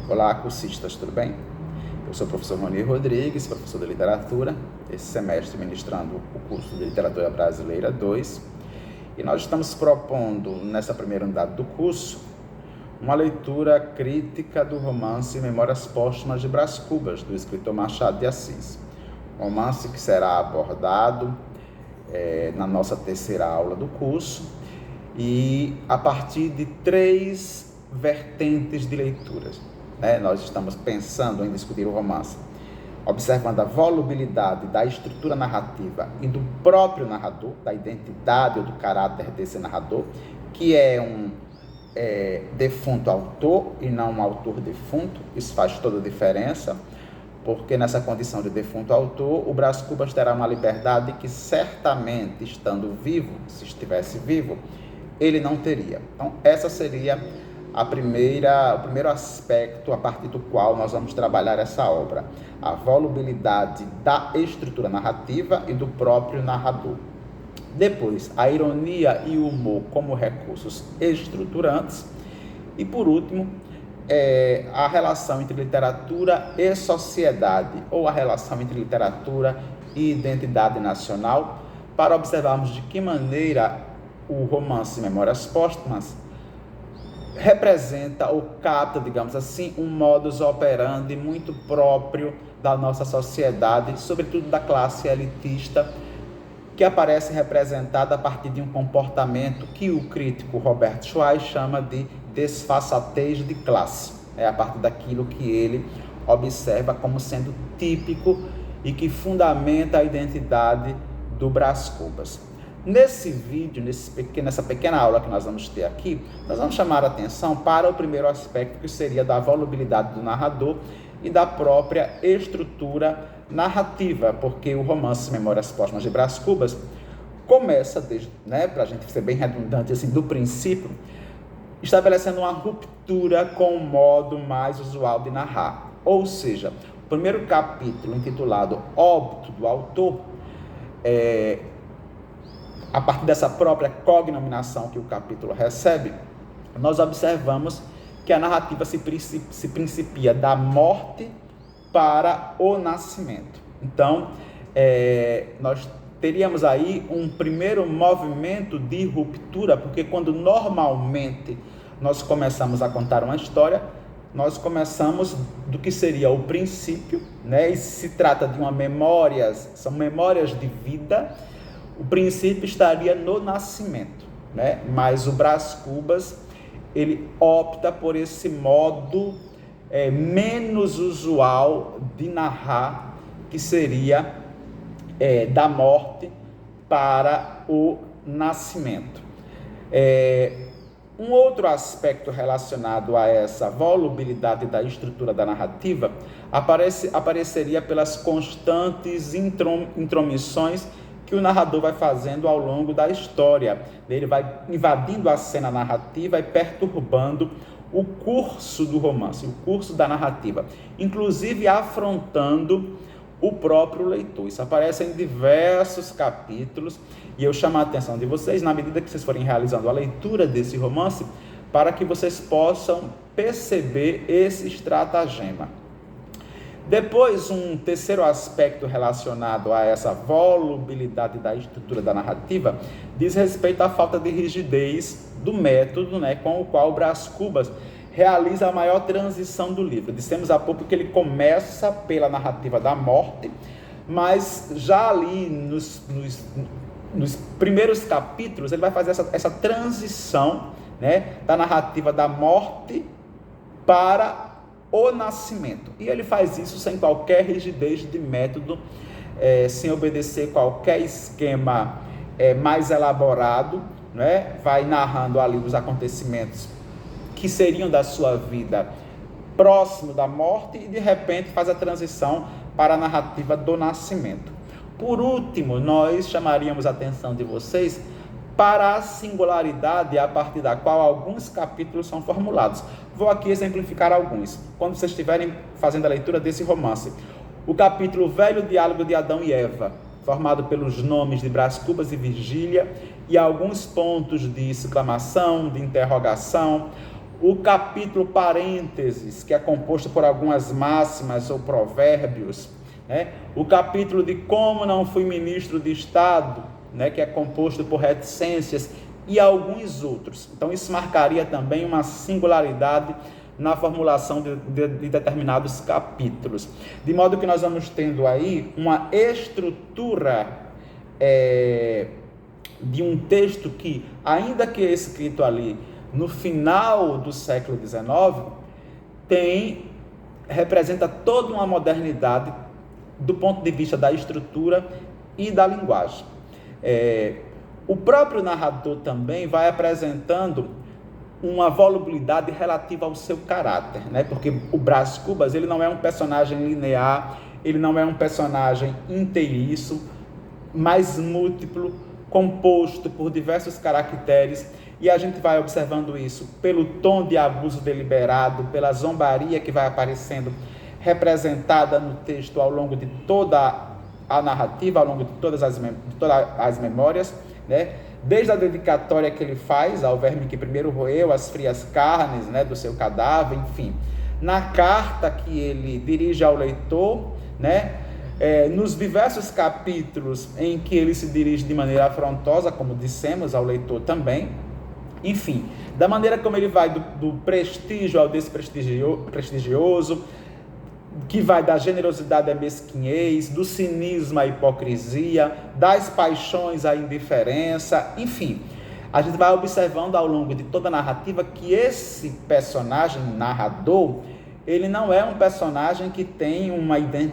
Olá, cursistas, tudo bem? Eu sou o professor Rony Rodrigues, professor de literatura, esse semestre ministrando o curso de Literatura Brasileira 2, e nós estamos propondo, nessa primeira unidade do curso, uma leitura crítica do romance Memórias Póstumas de Brás Cubas, do escritor Machado de Assis. Romance que será abordado na nossa terceira aula do curso, e a partir de 3 vertentes de leituras. Nós estamos pensando em discutir o romance, observando a volubilidade da estrutura narrativa e do próprio narrador, da identidade ou do caráter desse narrador, que é um defunto autor e não um autor defunto. Isso faz toda a diferença, porque nessa condição de defunto autor, o Brás Cubas terá uma liberdade que certamente, estando vivo, se estivesse vivo, ele não teria. Então, essa seria o primeiro aspecto a partir do qual nós vamos trabalhar essa obra, a volubilidade da estrutura narrativa e do próprio narrador. Depois, a ironia e o humor como recursos estruturantes. E, por último, a relação entre literatura e sociedade, ou a relação entre literatura e identidade nacional, para observarmos de que maneira o romance Memórias Póstumas representa ou capta, digamos assim, um modus operandi muito próprio da nossa sociedade, sobretudo da classe elitista, que aparece representada a partir de um comportamento que o crítico Robert Schweitzer chama de desfaçatez de classe. É a partir daquilo que ele observa como sendo típico e que fundamenta a identidade do Brás Cubas. Nesse vídeo, nessa pequena aula que nós vamos ter aqui, nós vamos chamar a atenção para o primeiro aspecto, que seria da volubilidade do narrador e da própria estrutura narrativa, porque o romance Memórias Póstumas de Brás Cubas começa, para a gente ser bem redundante, assim, do princípio, estabelecendo uma ruptura com o modo mais usual de narrar. Ou seja, o primeiro capítulo, intitulado Óbito do Autor, a partir dessa própria cognominação que o capítulo recebe, nós observamos que a narrativa se principia da morte para o nascimento. Então, nós teríamos aí um primeiro movimento de ruptura, porque quando normalmente nós começamos a contar uma história, nós começamos do que seria o princípio, e se trata de são memórias de vida. O princípio estaria no nascimento, mas o Brás Cubas, ele opta por esse modo menos usual de narrar, que seria da morte para o nascimento. Um outro aspecto relacionado a essa volubilidade da estrutura da narrativa apareceria pelas constantes intromissões que o narrador vai fazendo ao longo da história. Ele vai invadindo a cena narrativa e perturbando o curso do romance, o curso da narrativa, inclusive afrontando o próprio leitor. Isso aparece em diversos capítulos, e eu chamo a atenção de vocês, na medida que vocês forem realizando a leitura desse romance, para que vocês possam perceber esse estratagema. Depois, um terceiro aspecto relacionado a essa volubilidade da estrutura da narrativa diz respeito à falta de rigidez do método, com o qual o Brás Cubas realiza a maior transição do livro. Dissemos há pouco que ele começa pela narrativa da morte, mas já ali nos primeiros capítulos ele vai fazer essa transição, da narrativa da morte para o nascimento. E ele faz isso sem qualquer rigidez de método, sem obedecer qualquer esquema mais elaborado, vai narrando ali os acontecimentos que seriam da sua vida próximo da morte e de repente faz a transição para a narrativa do nascimento. Por último, nós chamaríamos a atenção de vocês para a singularidade a partir da qual alguns capítulos são formulados. Vou aqui exemplificar alguns, quando vocês estiverem fazendo a leitura desse romance. O capítulo Velho Diálogo de Adão e Eva, formado pelos nomes de Brás Cubas e Virgília, e alguns pontos de exclamação, de interrogação. O capítulo parênteses, que é composto por algumas máximas ou provérbios, né? O capítulo de como não fui ministro de Estado, né? Que é composto por reticências e alguns outros. Então isso marcaria também uma singularidade na formulação de determinados capítulos. De modo que nós vamos tendo aí uma estrutura de um texto que, ainda que é escrito ali no final do século XIX, representa toda uma modernidade do ponto de vista da estrutura e da linguagem. O próprio narrador também vai apresentando uma volubilidade relativa ao seu caráter, né? Porque o Brás Cubas, ele não é um personagem linear, ele não é um personagem inteiriço, mas múltiplo, composto por diversos caracteres, e a gente vai observando isso pelo tom de abuso deliberado, pela zombaria que vai aparecendo representada no texto ao longo de toda a narrativa, ao longo de todas as memórias, né? Desde a dedicatória que ele faz ao verme que primeiro roeu as frias carnes, né, do seu cadáver, enfim. Na carta que ele dirige ao leitor, né, nos diversos capítulos em que ele se dirige de maneira afrontosa, como dissemos, ao leitor também. Enfim, da maneira como ele vai do prestígio ao desprestigioso, que vai da generosidade à mesquinhez, do cinismo à hipocrisia, das paixões à indiferença, enfim. A gente vai observando ao longo de toda a narrativa que esse personagem narrador, ele não é um personagem que tem uma identidade